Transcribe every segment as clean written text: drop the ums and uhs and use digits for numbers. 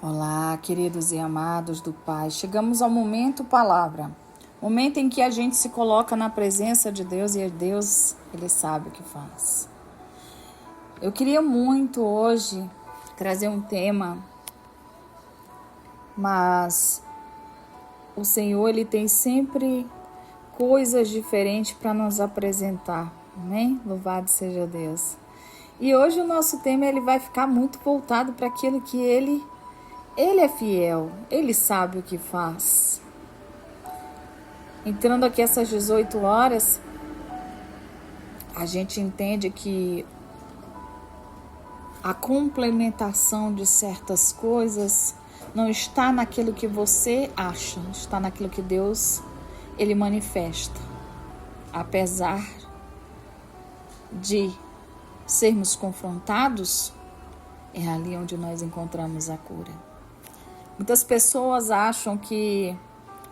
Olá, queridos e amados do Pai. Chegamos ao momento palavra. Momento em que a gente se coloca na presença de Deus e Deus, Ele sabe o que faz. Eu queria muito hoje trazer um tema, mas o Senhor, Ele tem sempre coisas diferentes para nos apresentar. Amém? Louvado seja Deus. E hoje o nosso tema ele vai ficar muito voltado para aquilo que Ele é fiel, Ele sabe o que faz. Entrando aqui essas 18 horas, a gente entende que a complementação de certas coisas não está naquilo que você acha, está naquilo que Deus, Ele manifesta. Apesar de sermos confrontados, é ali onde nós encontramos a cura. Muitas pessoas acham que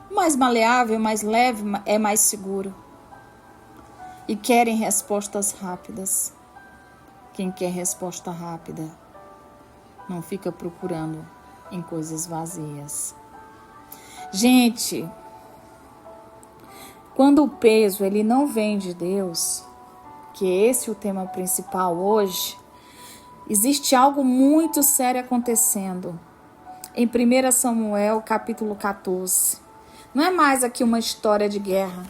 o mais maleável, mais leve é mais seguro. E querem respostas rápidas. Quem quer resposta rápida não fica procurando em coisas vazias. Gente, quando o peso ele não vem de Deus, que esse é o tema principal hoje, existe algo muito sério acontecendo. Em 1 Samuel, capítulo 14. Não é mais aqui uma história de guerra.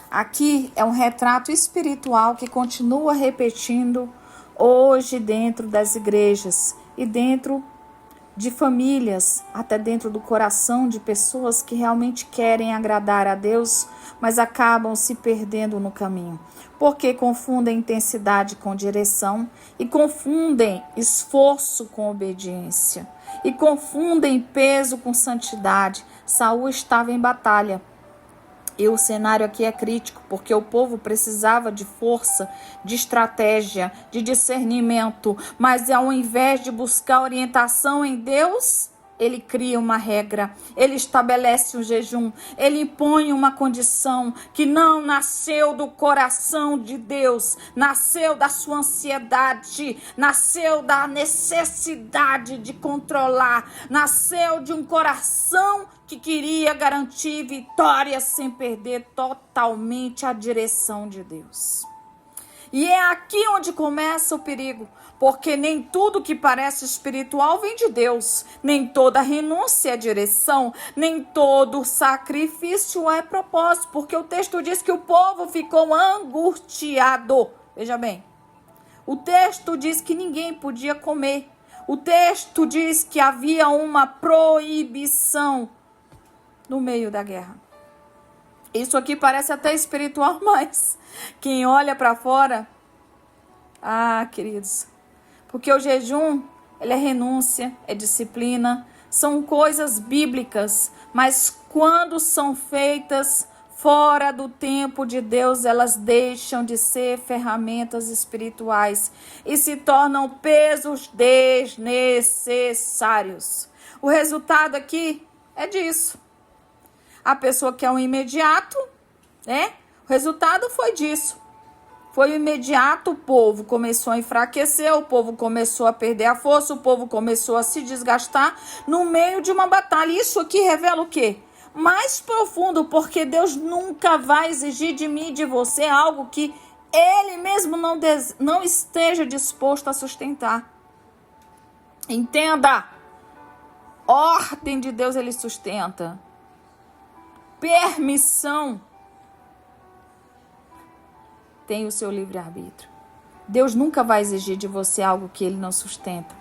Aqui é um retrato espiritual que continua repetindo hoje dentro das igrejas e dentro de famílias, até dentro do coração de pessoas que realmente querem agradar a Deus, mas acabam se perdendo no caminho. Porque confundem intensidade com direção e confundem esforço com obediência. E confundem peso com santidade. Saul estava em batalha. E o cenário aqui é crítico, porque o povo precisava de força, de estratégia, de discernimento. Mas ao invés de buscar orientação em Deus, ele cria uma regra, ele estabelece um jejum, ele impõe uma condição que não nasceu do coração de Deus, nasceu da sua ansiedade, nasceu da necessidade de controlar, nasceu de um coração que queria garantir vitória sem perder totalmente a direção de Deus. E é aqui onde começa o perigo, porque nem tudo que parece espiritual vem de Deus, nem toda renúncia é direção, nem todo sacrifício é propósito, porque o texto diz que o povo ficou angustiado. Veja bem, o texto diz que ninguém podia comer, o texto diz que havia uma proibição no meio da guerra. Isso aqui parece até espiritual, mas quem olha para fora, queridos, porque o jejum, ele é renúncia, é disciplina, são coisas bíblicas, mas quando são feitas fora do tempo de Deus, elas deixam de ser ferramentas espirituais e se tornam pesos desnecessários. O resultado aqui é disso. A pessoa quer um imediato, né? O resultado foi disso. Foi imediato, o povo começou a enfraquecer, o povo começou a perder a força, o povo começou a se desgastar no meio de uma batalha. Isso aqui revela o quê? Mais profundo, porque Deus nunca vai exigir de mim e de você algo que Ele mesmo não esteja disposto a sustentar. Entenda, ordem de Deus Ele sustenta. Permissão tem o seu livre-arbítrio. Deus nunca vai exigir de você algo que Ele não sustenta.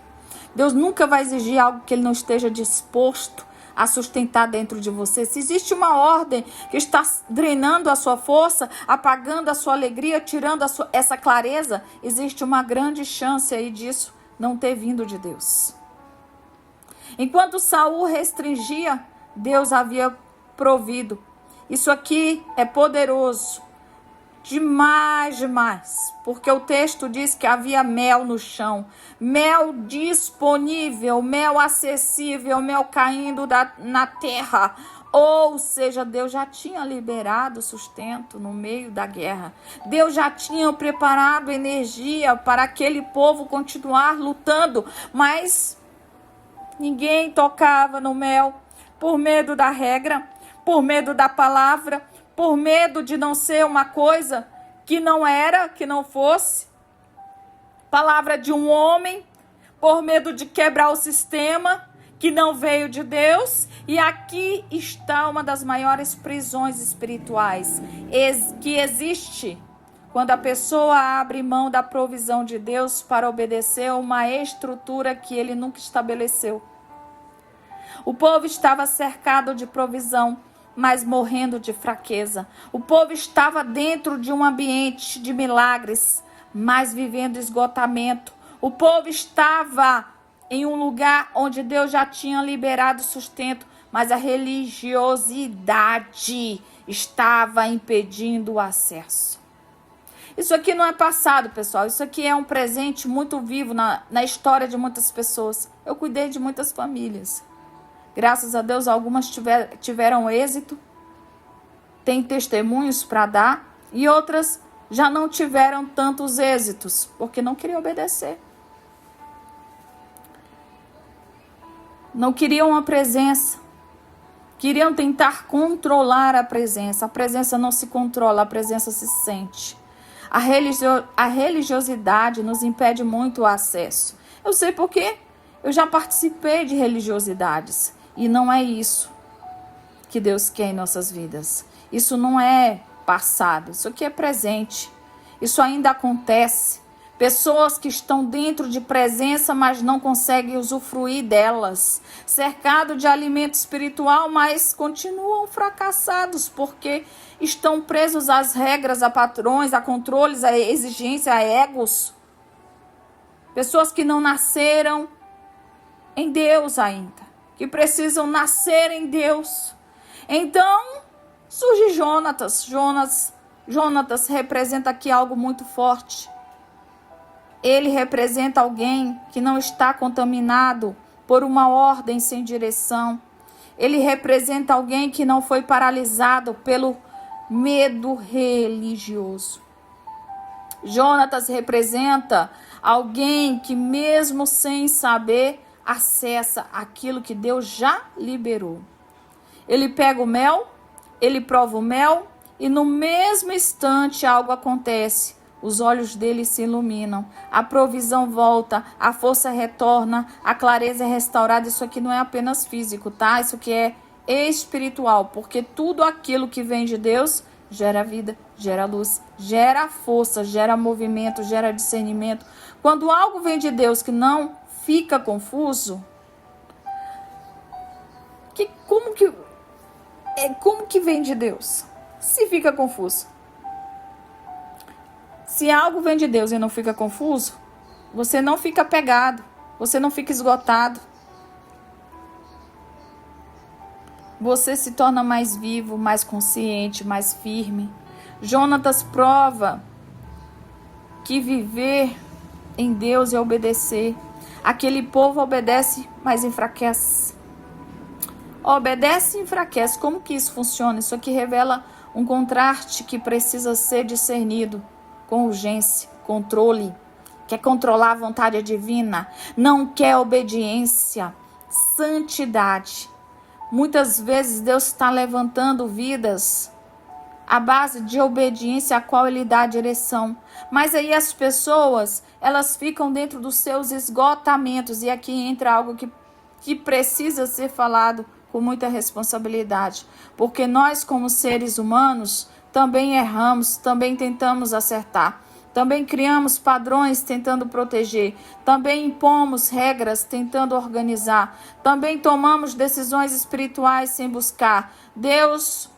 Deus nunca vai exigir algo que Ele não esteja disposto a sustentar dentro de você. Se existe uma ordem que está drenando a sua força, apagando a sua alegria, tirando essa clareza, existe uma grande chance aí disso não ter vindo de Deus. Enquanto Saul restringia, Deus havia provido. Isso aqui é poderoso. Demais, porque o texto diz que havia mel no chão, mel disponível, mel acessível, mel caindo na terra. Ou seja, Deus já tinha liberado sustento no meio da guerra. Deus já tinha preparado energia para aquele povo continuar lutando, mas Ninguém tocava no mel por medo da regra, por medo da palavra, por medo de não ser uma coisa que não era, que não fosse. Palavra de um homem, por medo de quebrar o sistema que não veio de Deus. E aqui está uma das maiores prisões espirituais que existe quando a pessoa abre mão da provisão de Deus para obedecer a uma estrutura que ele nunca estabeleceu. O povo estava cercado de provisão, mas morrendo de fraqueza. O povo estava dentro de um ambiente de milagres, mas vivendo esgotamento. O povo estava em um lugar onde Deus já tinha liberado sustento, mas a religiosidade estava impedindo o acesso. Isso aqui não é passado, pessoal. Isso aqui é um presente muito vivo na história de muitas pessoas. Eu cuidei de muitas famílias. Graças a Deus, algumas tiveram êxito, têm testemunhos para dar, e outras já não tiveram tantos êxitos, porque não queriam obedecer. Não queriam a presença. Queriam tentar controlar a presença. A presença não se controla, a presença se sente. A religiosidade nos impede muito o acesso. Eu sei porque eu já participei de religiosidades. E não é isso que Deus quer em nossas vidas. Isso não é passado, isso aqui é presente. Isso ainda acontece. Pessoas que estão dentro de presença, mas não conseguem usufruir delas. Cercado de alimento espiritual, mas continuam fracassados, porque estão presos às regras, a padrões, a controles, a exigência, a egos. Pessoas que não nasceram em Deus ainda, que precisam nascer em Deus. Então, surge Jonatas. Jonatas representa aqui algo muito forte. Ele representa alguém que não está contaminado por uma ordem sem direção. Ele representa alguém que não foi paralisado pelo medo religioso. Jonatas representa alguém que, mesmo sem saber, acessa aquilo que Deus já liberou. Ele pega o mel, ele prova o mel e no mesmo instante algo acontece. Os olhos dele se iluminam, a provisão volta, a força retorna, a clareza é restaurada. Isso aqui não é apenas físico, tá? Isso aqui é espiritual, porque tudo aquilo que vem de Deus gera vida, gera luz, gera força, gera movimento, gera discernimento. Quando algo vem de Deus que não fica confuso, como que vem de Deus? Se fica confuso. Se algo vem de Deus e não fica confuso, você não fica pegado, você não fica esgotado. Você se torna mais vivo, mais consciente, mais firme. Jonatas prova que viver em Deus é obedecer. Aquele povo obedece, mas enfraquece. Obedece e enfraquece. Como que isso funciona? Isso aqui revela um contraste que precisa ser discernido com urgência, controle. Quer controlar a vontade divina, não quer obediência, santidade. Muitas vezes Deus está levantando vidas à base de obediência a qual Ele dá a direção. Mas aí as pessoas, elas ficam dentro dos seus esgotamentos. E aqui entra algo que precisa ser falado com muita responsabilidade. Porque nós, como seres humanos, também erramos, também tentamos acertar. Também criamos padrões tentando proteger. Também impomos regras tentando organizar. Também tomamos decisões espirituais sem buscar. Deus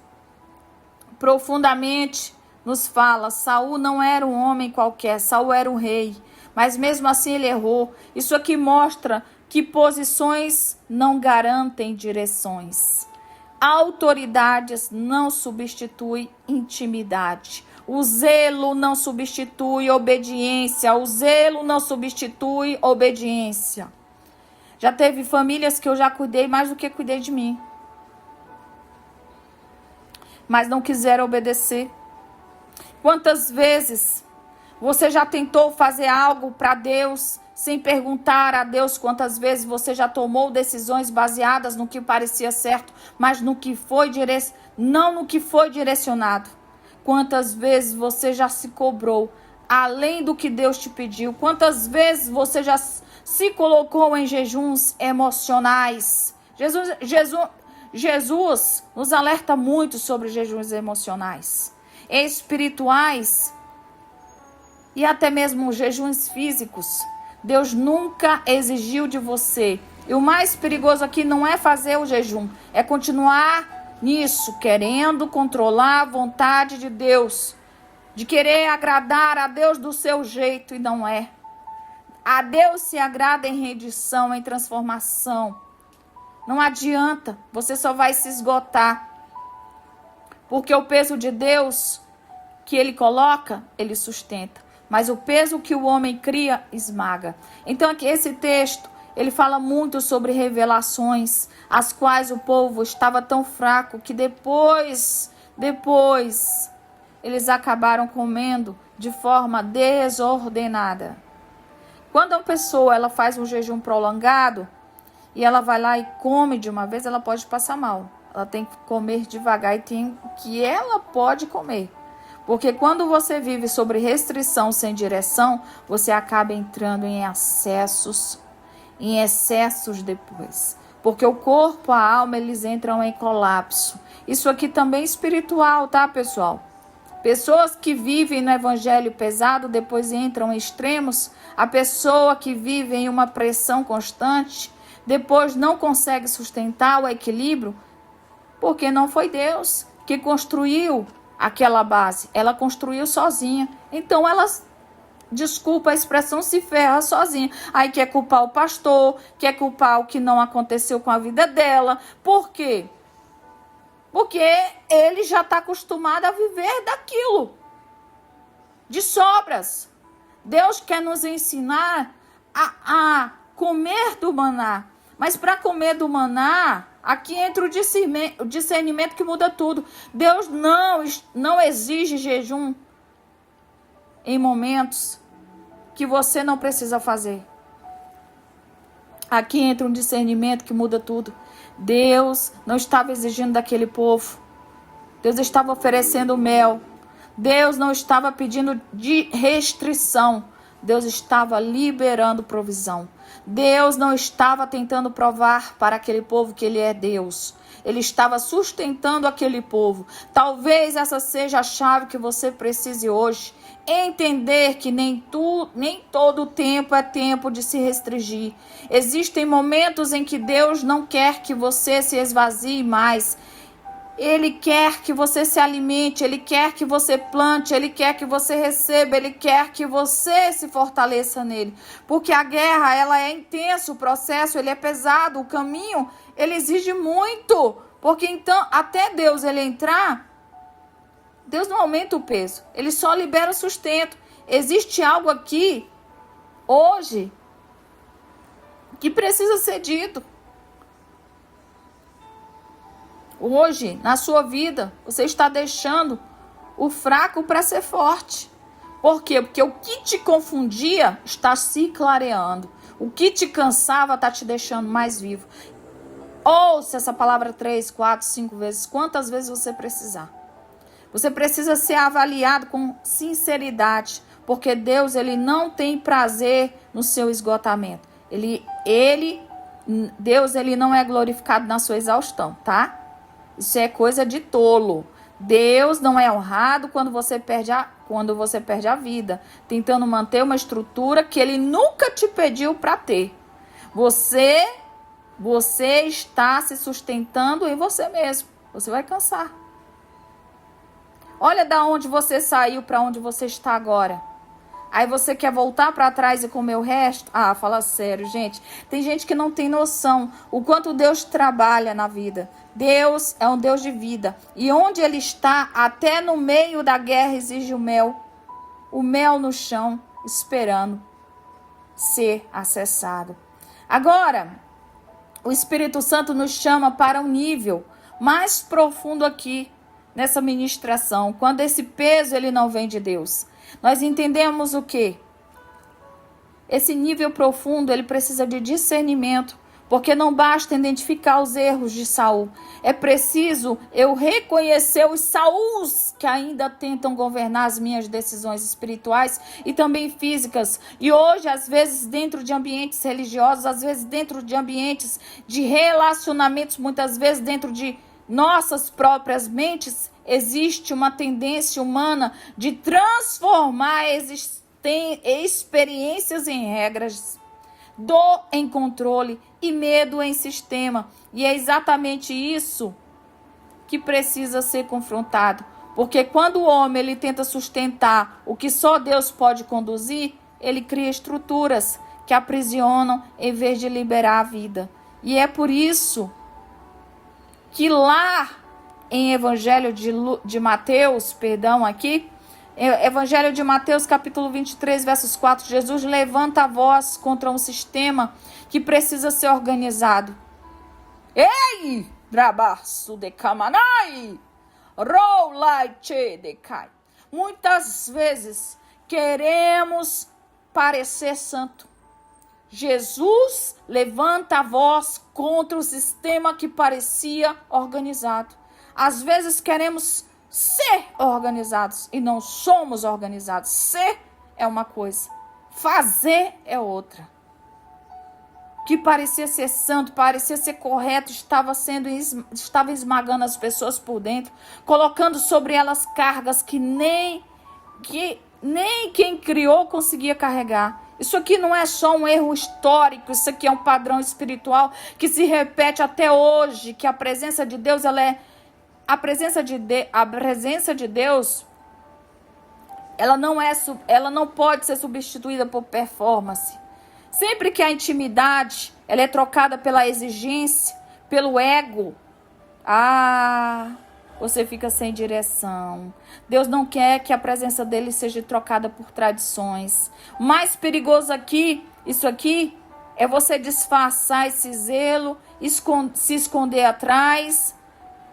profundamente nos fala: Saul não era um homem qualquer, Saul era um rei. Mas mesmo assim ele errou. Isso aqui mostra que posições não garantem direções. Autoridades não substituem intimidade. O zelo não substitui obediência. O zelo não substitui obediência. Já teve famílias que eu já cuidei mais do que cuidei de mim. Mas não quiseram obedecer. Quantas vezes você já tentou fazer algo para Deus sem perguntar a Deus quantas vezes você já tomou decisões baseadas no que parecia certo, mas no que foi não no que foi direcionado. Quantas vezes você já se cobrou além do que Deus te pediu? Quantas vezes você já se colocou em jejuns emocionais? Jesus nos alerta muito sobre jejuns emocionais, espirituais e até mesmo jejuns físicos. Deus nunca exigiu de você. E o mais perigoso aqui não é fazer o jejum, é continuar nisso, querendo controlar a vontade de Deus, de querer agradar a Deus do seu jeito, e não é. A Deus se agrada em rendição, em transformação. Não adianta, você só vai se esgotar. Porque o peso de Deus que Ele coloca, Ele sustenta. Mas o peso que o homem cria, esmaga. Então aqui esse texto, ele fala muito sobre revelações, as quais o povo estava tão fraco que depois eles acabaram comendo de forma desordenada. Quando a pessoa ela faz um jejum prolongado e ela vai lá e come de uma vez, ela pode passar mal. Ela tem que comer devagar e tem o que ela pode comer. Porque quando você vive sobre restrição sem direção, você acaba entrando em excessos depois. Porque o corpo, a alma, eles entram em colapso. Isso aqui também é espiritual, tá, pessoal? Pessoas que vivem no evangelho pesado, depois entram em extremos. A pessoa que vive em uma pressão constante, depois não consegue sustentar o equilíbrio, porque não foi Deus que construiu aquela base. Ela construiu sozinha. Então ela, desculpa a expressão, se ferra sozinha. Aí quer culpar o pastor, quer culpar o que não aconteceu com a vida dela. Por quê? Porque ele já está acostumado a viver daquilo, de sobras. Deus quer nos ensinar a comer do maná. Mas para comer do maná, aqui entra o discernimento que muda tudo. Deus não exige jejum em momentos que você não precisa fazer. Aqui entra um discernimento que muda tudo. Deus não estava exigindo daquele povo. Deus estava oferecendo mel. Deus não estava pedindo de restrição. Deus estava liberando provisão. Deus não estava tentando provar para aquele povo que Ele é Deus. Ele estava sustentando aquele povo. Talvez essa seja a chave que você precise hoje. Entender que nem todo tempo é tempo de se restringir. Existem momentos em que Deus não quer que você se esvazie mais. Ele quer que você se alimente, Ele quer que você plante, Ele quer que você receba, Ele quer que você se fortaleça nele. Porque a guerra, ela é intensa, o processo, ele é pesado, o caminho, ele exige muito. Porque então, até Deus ele entrar, Deus não aumenta o peso, Ele só libera o sustento. Existe algo aqui, hoje, que precisa ser dito. Hoje, na sua vida, você está deixando o fraco para ser forte. Por quê? Porque o que te confundia está se clareando. O que te cansava está te deixando mais vivo. Ouça essa palavra 3, 4, 5 vezes, quantas vezes você precisar. Você precisa ser avaliado com sinceridade, porque Deus ele não tem prazer no seu esgotamento. Deus ele não é glorificado na sua exaustão, tá? Isso é coisa de tolo. Deus não é honrado quando você perde a vida, tentando manter uma estrutura que Ele nunca te pediu para ter. Você está se sustentando em você mesmo. Você vai cansar. Olha da onde você saiu para onde você está agora. Aí você quer voltar para trás e comer o resto? Ah, fala sério, gente. Tem gente que não tem noção o quanto Deus trabalha na vida. Deus é um Deus de vida. E onde Ele está, até no meio da guerra exige o mel. O mel no chão, esperando ser acessado. Agora, o Espírito Santo nos chama para um nível mais profundo aqui, nessa ministração. Quando esse peso ele não vem de Deus. Nós entendemos o quê? Esse nível profundo, ele precisa de discernimento, porque não basta identificar os erros de Saul. É preciso eu reconhecer os Sauls que ainda tentam governar as minhas decisões espirituais e também físicas. E hoje, às vezes, dentro de ambientes religiosos, às vezes dentro de ambientes de relacionamentos, muitas vezes dentro de nossas próprias mentes, existe uma tendência humana de transformar experiências em regras, dor em controle e medo em sistema. E é exatamente isso que precisa ser confrontado. Porque quando o homem ele tenta sustentar o que só Deus pode conduzir, ele cria estruturas que aprisionam em vez de liberar a vida. E é por isso que lá em Evangelho de Mateus, Evangelho de Mateus, capítulo 23, versos 4, Jesus levanta a voz contra um sistema que precisa ser organizado. Ei, drabaço de camanai, roulai che de cai. Muitas vezes queremos parecer santo. Jesus levanta a voz contra o sistema que parecia organizado. Às vezes queremos ser organizados e não somos organizados. Ser é uma coisa, fazer é outra. O que parecia ser santo, parecia ser correto, estava esmagando as pessoas por dentro, colocando sobre elas cargas que nem quem criou conseguia carregar. Isso aqui não é só um erro histórico, isso aqui é um padrão espiritual que se repete até hoje, que a presença de Deus, a presença de Deus, ela não pode ser substituída por performance. Sempre que a intimidade, ela é trocada pela exigência, pelo ego, você fica sem direção. Deus não quer que a presença dele seja trocada por tradições. O mais perigoso isso aqui, é você disfarçar esse zelo, se esconder atrás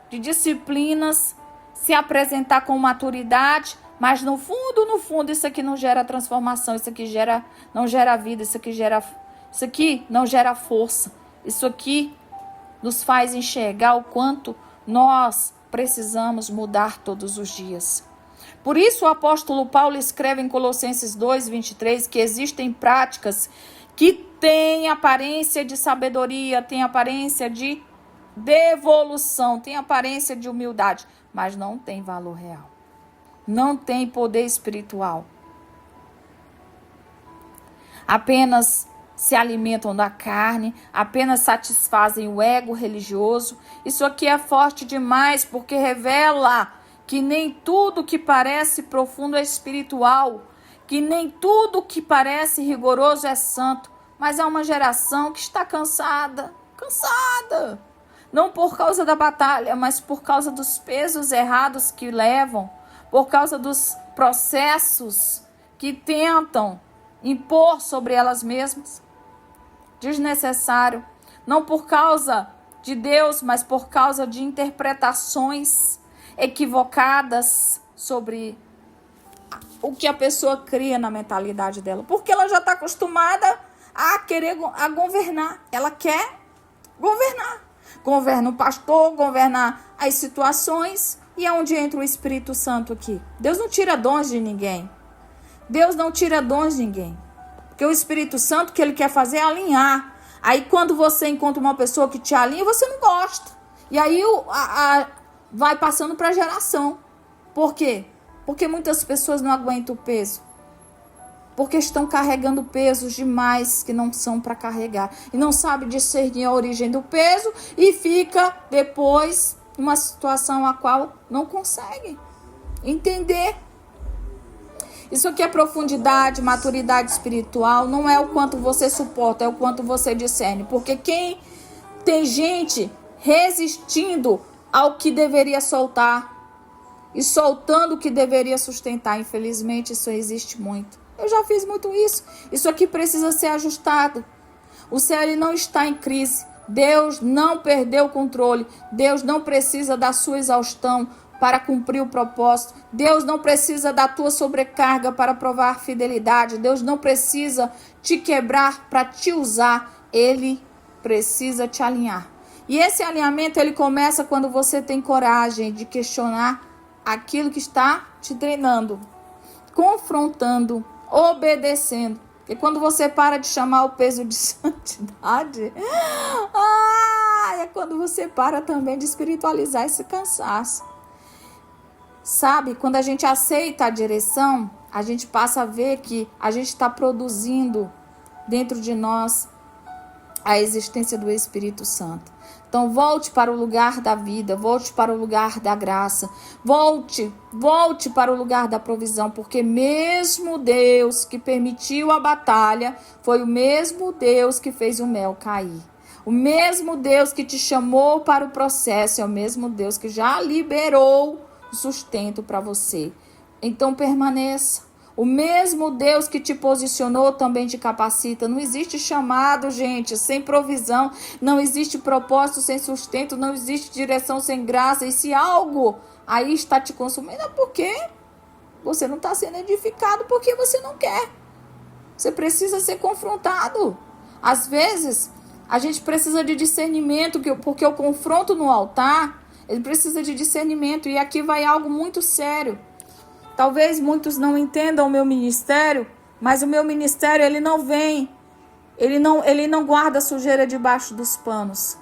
de disciplinas, se apresentar com maturidade, mas no fundo, isso aqui não gera transformação, isso aqui não gera vida, isso aqui não gera força. Isso aqui nos faz enxergar o quanto nós precisamos mudar todos os dias. Por isso o apóstolo Paulo escreve em Colossenses 2:23 que existem práticas que têm aparência de sabedoria, têm aparência de devolução, tem aparência de humildade, mas não tem valor real. Não tem poder espiritual. Apenas se alimentam da carne, apenas satisfazem o ego religioso. Isso aqui é forte demais porque revela que nem tudo que parece profundo é espiritual, que nem tudo que parece rigoroso é santo, mas é uma geração que está cansada. Não por causa da batalha, mas por causa dos pesos errados que levam, por causa dos processos que tentam impor sobre elas mesmas. Desnecessário. Não por causa de Deus, mas por causa de interpretações equivocadas sobre o que a pessoa cria na mentalidade dela. Porque ela já está acostumada a querer governar. Ela quer governar. Governa o pastor, governa as situações. E é onde entra o Espírito Santo aqui. Deus não tira dons de ninguém. Porque o Espírito Santo, o que ele quer fazer é alinhar. Aí quando você encontra uma pessoa que te alinha, você não gosta. E aí vai passando para a geração. Por quê? Porque muitas pessoas não aguentam o peso. Porque estão carregando pesos demais que não são para carregar. E não sabe discernir a origem do peso e fica depois numa situação a qual não consegue entender. Isso aqui é profundidade, maturidade espiritual. Não é o quanto você suporta, é o quanto você discerne. Porque tem gente resistindo ao que deveria soltar e soltando o que deveria sustentar. Infelizmente, isso existe muito. Eu já fiz muito isso. Isso aqui precisa ser ajustado. O céu ele não está em crise. Deus não perdeu o controle. Deus não precisa da sua exaustão para cumprir o propósito. Deus não precisa da tua sobrecarga para provar fidelidade. Deus não precisa te quebrar, para te usar, ele precisa te alinhar. E esse alinhamento, ele começa quando você tem coragem de questionar aquilo que está te treinando, confrontando, obedecendo. Porque quando você para de chamar o peso de santidade, é quando você para também de espiritualizar esse cansaço. Sabe, quando a gente aceita a direção, a gente passa a ver que a gente está produzindo dentro de nós a existência do Espírito Santo. Então volte para o lugar da vida, volte para o lugar da graça, volte para o lugar da provisão, porque mesmo Deus que permitiu a batalha, foi o mesmo Deus que fez o mel cair. O mesmo Deus que te chamou para o processo, é o mesmo Deus que já liberou o sustento para você. Então permaneça. O mesmo Deus que te posicionou também te capacita. Não existe chamado, gente, sem provisão. Não existe propósito sem sustento. Não existe direção sem graça. E se algo aí está te consumindo, é porque você não está sendo edificado, porque você não quer. Você precisa ser confrontado. Às vezes, a gente precisa de discernimento, porque o confronto no altar, ele precisa de discernimento. E aqui vai algo muito sério. Talvez muitos não entendam o meu ministério, mas o meu ministério, ele não vem, ele não guarda sujeira debaixo dos panos.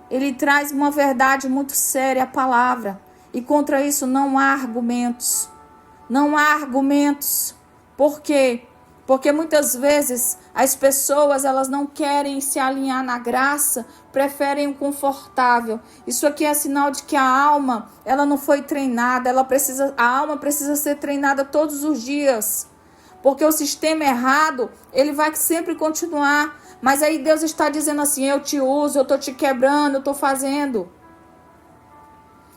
Ele traz uma verdade muito séria, a palavra. E contra isso não há argumentos. Não há argumentos. Por quê? Porque muitas vezes as pessoas, elas não querem se alinhar na graça, preferem o confortável. Isso aqui é sinal de que a alma, ela não foi treinada, a alma precisa ser treinada todos os dias. Porque o sistema errado, ele vai sempre continuar. Mas aí Deus está dizendo assim, eu te uso, eu estou te quebrando, eu estou fazendo.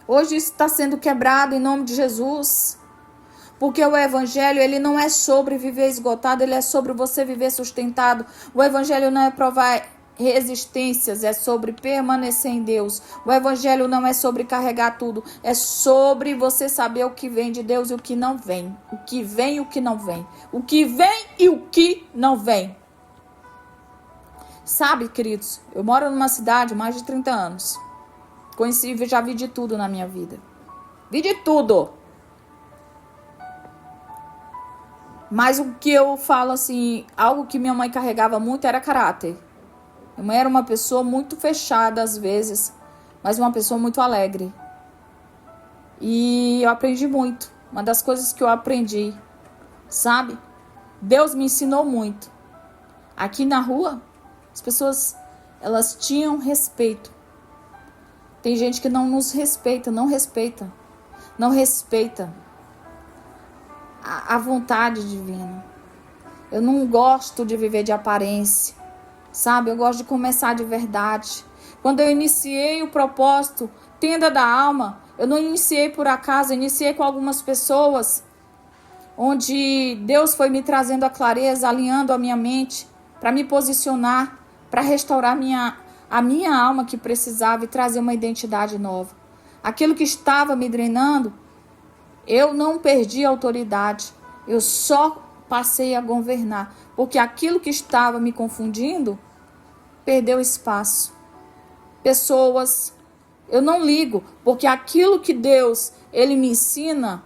Hoje isso está sendo quebrado em nome de Jesus. Porque o evangelho, ele não é sobre viver esgotado, ele é sobre você viver sustentado. O evangelho não é provar resistências, é sobre permanecer em Deus. O evangelho não é sobre carregar tudo, é sobre você saber o que vem de Deus e o que não vem. O que vem e o que não vem. O que vem e o que não vem. Sabe, queridos, eu moro numa cidade há mais de 30 anos. Conheci e já vi de tudo na minha vida. Vi de tudo. Mas o que eu falo assim, algo que minha mãe carregava muito era caráter. Minha mãe era uma pessoa muito fechada às vezes, mas uma pessoa muito alegre. E eu aprendi muito. Uma das coisas que eu aprendi, sabe? Deus me ensinou muito. Aqui na rua, as pessoas, elas tinham respeito. Tem gente que não nos respeita, não respeita a vontade divina. Eu não gosto de viver de aparência, sabe? Eu gosto de começar de verdade. Quando eu iniciei o propósito, tenda da alma, eu não iniciei por acaso, eu iniciei com algumas pessoas, onde Deus foi me trazendo a clareza, alinhando a minha mente, para me posicionar, para restaurar a minha alma que precisava e trazer uma identidade nova. Aquilo que estava me drenando, eu não perdi a autoridade, eu só passei a governar, porque aquilo que estava me confundindo, perdeu espaço. Pessoas, eu não ligo, porque aquilo que Deus, Ele me ensina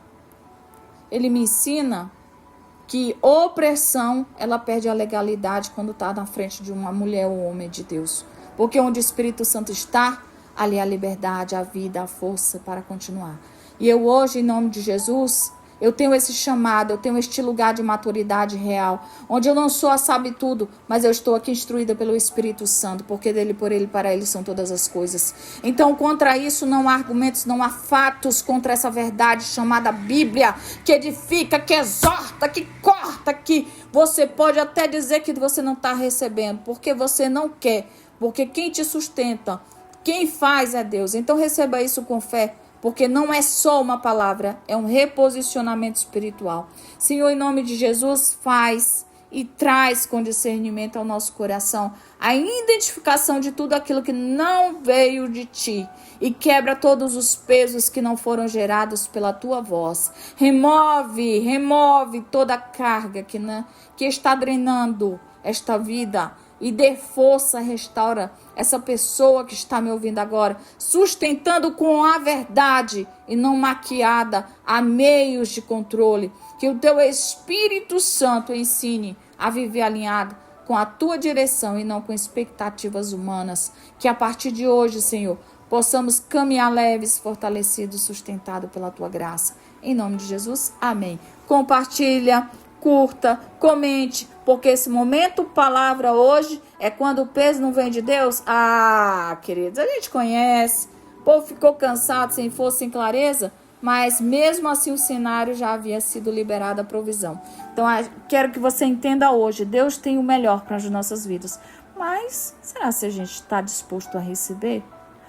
que opressão, ela perde a legalidade quando está na frente de uma mulher ou homem de Deus. Porque onde o Espírito Santo está, ali a liberdade, a vida, a força para continuar. E eu hoje, em nome de Jesus, eu tenho esse chamado, eu tenho este lugar de maturidade real, onde eu não sou a sabe tudo, mas eu estou aqui instruída pelo Espírito Santo, porque dele, por ele, para ele são todas as coisas. Então, contra isso não há argumentos, não há fatos contra essa verdade chamada Bíblia, que edifica, que exorta, que corta, que você pode até dizer que você não está recebendo, porque você não quer, porque quem te sustenta, quem faz é Deus. Então, receba isso com fé. Porque não é só uma palavra, é um reposicionamento espiritual. Senhor, em nome de Jesus, faz e traz com discernimento ao nosso coração a identificação de tudo aquilo que não veio de ti. E quebra todos os pesos que não foram gerados pela tua voz. Remove toda a carga que está drenando esta vida e dê força, restaura essa pessoa que está me ouvindo agora, sustentando com a verdade e não maquiada a meios de controle. Que o teu Espírito Santo ensine a viver alinhado com a tua direção e não com expectativas humanas. Que a partir de hoje, Senhor, possamos caminhar leves, fortalecidos, sustentados pela tua graça. Em nome de Jesus, amém. Compartilha, curta, comente, porque esse momento palavra hoje é quando o peso não vem de Deus. Ah, queridos, a gente conhece. O povo ficou cansado, sem força, sem clareza, mas mesmo assim o cenário já havia sido liberado a provisão. Então, quero que você entenda hoje, Deus tem o melhor para as nossas vidas. Mas, será que a gente está disposto a receber?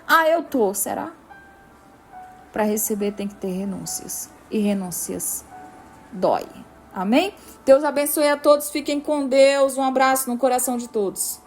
Ah, eu tô, será? Para receber tem que ter renúncias. E renúncias dói. Amém? Deus abençoe a todos. Fiquem com Deus. Um abraço no coração de todos.